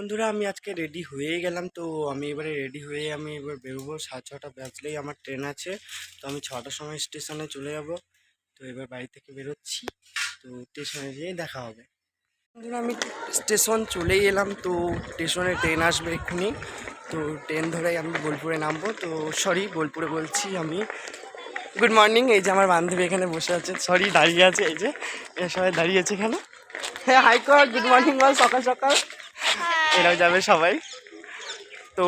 বন্ধুরা আমি আজকে রেডি হয়ে গেলাম। তো আমি এবারে রেডি হয়ে আমি এবার বেরোবো। 6:30 বাজলেই আমার ট্রেন আছে। তো আমি 6টার সময় স্টেশনে চলে যাব। তো এবার বাড়ি থেকে বেরোচ্ছি। তো স্টেশনে যেয়ে দেখা হবে। বন্ধুরা আমি স্টেশন চলেই এলাম। তো স্টেশনে ট্রেন আসবে এক্ষুনি। তো ট্রেন ধরেই আমি বোলপুরে নামবো। তো সরি, বোলপুরে বলছি আমি। Good morning. এই যে আমার বান্ধবী এখানে বসে আছে, সরি দাঁড়িয়ে আছে, এই যে সবাই দাঁড়িয়ে আছে এখানে। হ্যাঁ, হাই কর, গুড মর্নিং বল সকাল সকাল। এরাও যাবে সবাই। তো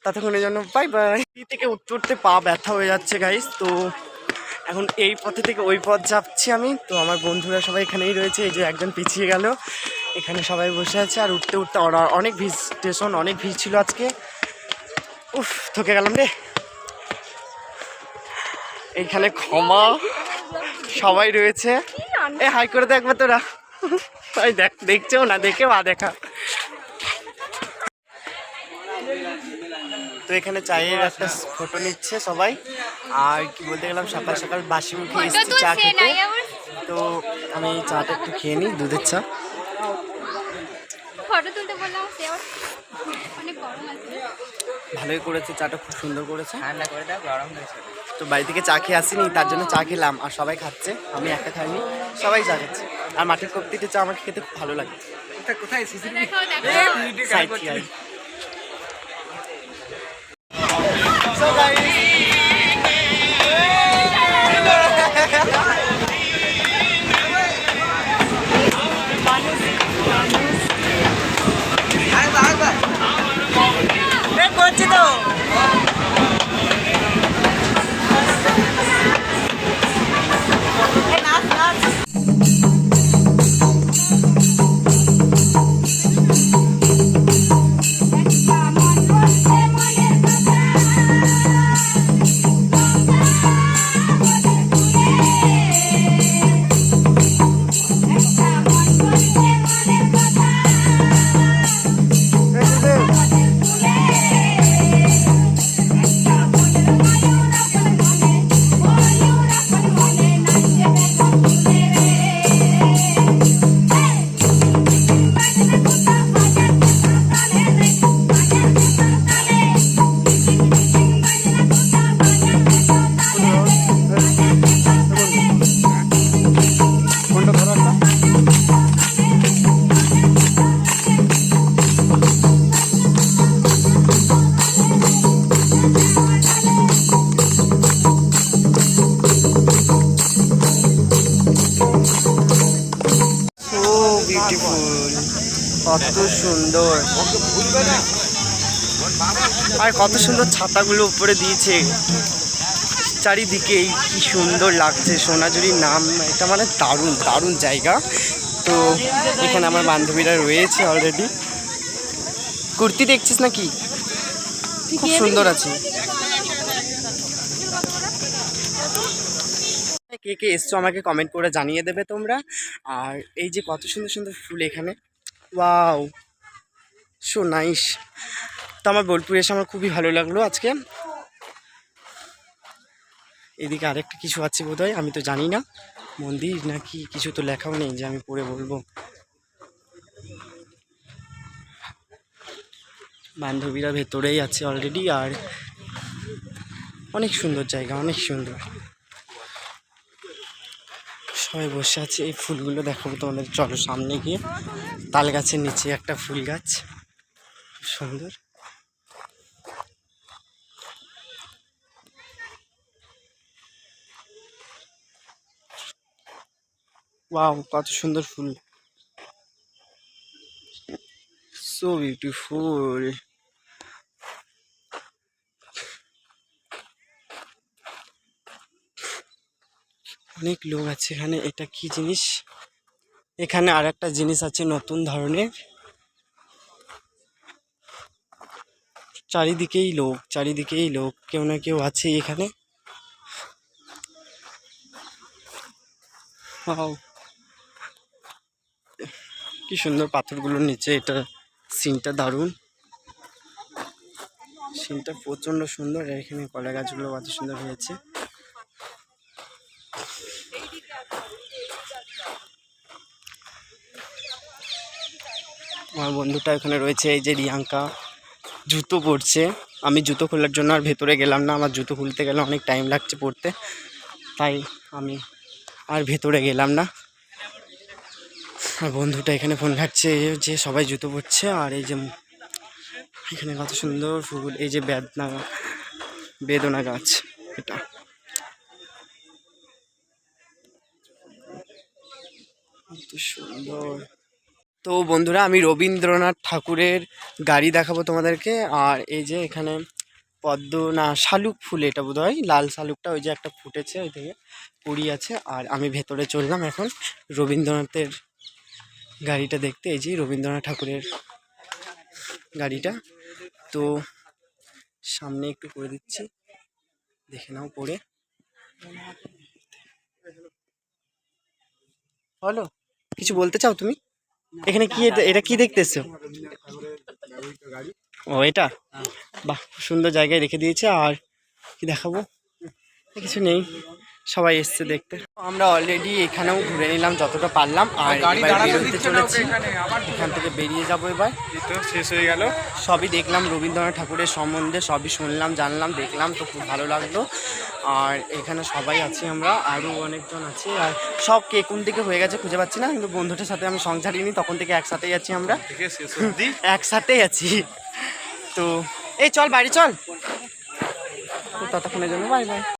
ততক্ষণের জন্য বাই বাই। থেকে উঠতে উঠতে পা ব্যথা হয়ে যাচ্ছে গাইস। তো এখন এই পথে থেকে ওই পথ যাচ্ছি আমি। তো আমার বন্ধুরা সবাই এখানেই রয়েছে। এই যে একজন পিছিয়ে গেল, এখানে সবাই বসে আছে। আর উঠতে উঠতে অনেক ভিড়, স্টেশন অনেক ভিড় ছিল আজকে। উফ, থকে গেলাম রে। এইখানে ক্ষমা সবাই রয়েছে। এ হাই করে দে একবার তোরা। দেখছেও না, দেখে বা দেখা। তো এখানে চায়ের একটা ফটো নিচ্ছে সবাই। আর কি বলতে গেলাম, সকাল সকাল বাসি মুখে এসেছি চা খেতে। তো আমি চাটা একটু খেয়ে নিই, দুধের চা। ভালোই করেছে চাটা, খুব সুন্দর করেছে। ঠান্ডা করে দাও, গরম হয়েছে। তো বাড়ি থেকে চা খেয়ে আসিনি, তার জন্য চা খেলাম। আর সবাই খাচ্ছে, আমি একটা খাইনি, সবাই চা খাচ্ছে। আর মাটির কপ্তিতে চা আমার খেতে খুব ভালো লাগে। কোথায় করছি তো। কত সুন্দর, আর কত সুন্দর ছাতাগুলো উপরে দিয়েছে চারিদিকে। কি সুন্দর লাগছে, সোনাঝুরির নাম এটা, মানে দারুণ দারুণ জায়গা। তো এখানে আমার বান্ধবীরা রয়েছে অলরেডি। কুর্তি দেখছিস নাকি? খুব সুন্দর আছে। কে কে এসছো আমাকে কমেন্ট করে জানিয়ে দেবে তোমরা। আর এই যে কত সুন্দর সুন্দর ফুল এখানে, ওয়াও, সো নাইস। তো আমার বোলপুর এসে আমার খুবই ভালো লাগলো আজকে। এদিকে আরেকটা কিছু আছে বোধহয়, আমি তো জানি না, মন্দির নাকি কিছু তো লেখাও নেই যে আমি পড়ে বলবো। বান্ধবীরা ভেতরেই আছে অলরেডি। আর অনেক সুন্দর জায়গা, অনেক সুন্দর, সবাই বসে আছে। এই ফুলগুলো দেখাবো তোমাদের, চলো সামনে গিয়ে। তাল গাছের নিচে একটা ফুল গাছ, সুন্দর। ওয়াও, কত সুন্দর ফুল, সো বিউটিফুল। অনেক লোক আছে এখানে। এটা কি জিনিস? এখানে আর একটা জিনিস আছে নতুন ধরনের। চারিদিকেই লোক, চারিদিকেই লোক, কেউ না কেউ আছে এখানে। কি সুন্দর পাথরগুলোর নিচে, এটা সিনটা দারুণ, সিনটা প্রচন্ড সুন্দর। এখানে কলা গাছগুলো কত সুন্দর হয়েছে। আমার বন্ধুটা এখানে রয়েছে, এই যে রিয়াঙ্কা জুতো পরছে। আমি জুতো খোলার জন্য আর ভেতরে গেলাম না, আমার জুতো খুলতে গেলে অনেক টাইম লাগছে পড়তে, তাই আমি আর ভেতরে গেলাম না। আর বন্ধুটা এখানে ফোন ঘাটছে, যে সবাই জুতো পরছে। আর এই যে এখানে কত সুন্দর ফুল, এই যে বেদনা গাছ, এটা কত সুন্দর। তো বন্ধুরা, আমি রবীন্দ্রনাথ ঠাকুরের গাড়ি দেখাবো তোমাদেরকে। আর এই যে এখানে শালুক ফুল, এটা বোধ হয় লাল শালুকটা, ওই যে একটা ফুটেছে ওই থেকে কুড়ি আছে। আর আমি ভেতরে চললাম এখন রবীন্দ্রনাথের গাড়িটা দেখতে। এই যে রবীন্দ্রনাথ ঠাকুরের গাড়িটা, তো সামনে একটু করে দিচ্ছি, দেখে নাও পড়ে। বলো, কিছু বলতে চাও তুমি? এখানে কি এটা কি দেখতেছো? ও এটা, বাহ, খুব সুন্দর জায়গায় রেখে দিয়েছে। আর কি দেখাবো, কিছু নেই, সবাই এসছে দেখতে। আমরা অলরেডি এখানেও ঘুরে নিলাম যতটা পারলাম। আর এবার বেরোতে চলেছি, এখান থেকে বেরিয়ে যাবো এবার। শেষ হয়ে গেল, সবই দেখলাম রবীন্দ্রনাথ ঠাকুরের সম্বন্ধে, সবই শুনলাম, জানলাম, দেখলাম, তো খুব ভালো লাগলো। আর এখানে সবাই আছি আমরা, আরও অনেকজন আছে। আর সব কে কোন দিকে হয়ে গেছে খুঁজে পাচ্ছি না, কিন্তু বন্ধুটার সাথে আমি সঙ্গ ছাড়িনি, তখন থেকে একসাথেই আছি আমরা, একসাথেই আছি। তো এই চল বাইরে চল, তো ততক্ষণের জন্য বাই বাই।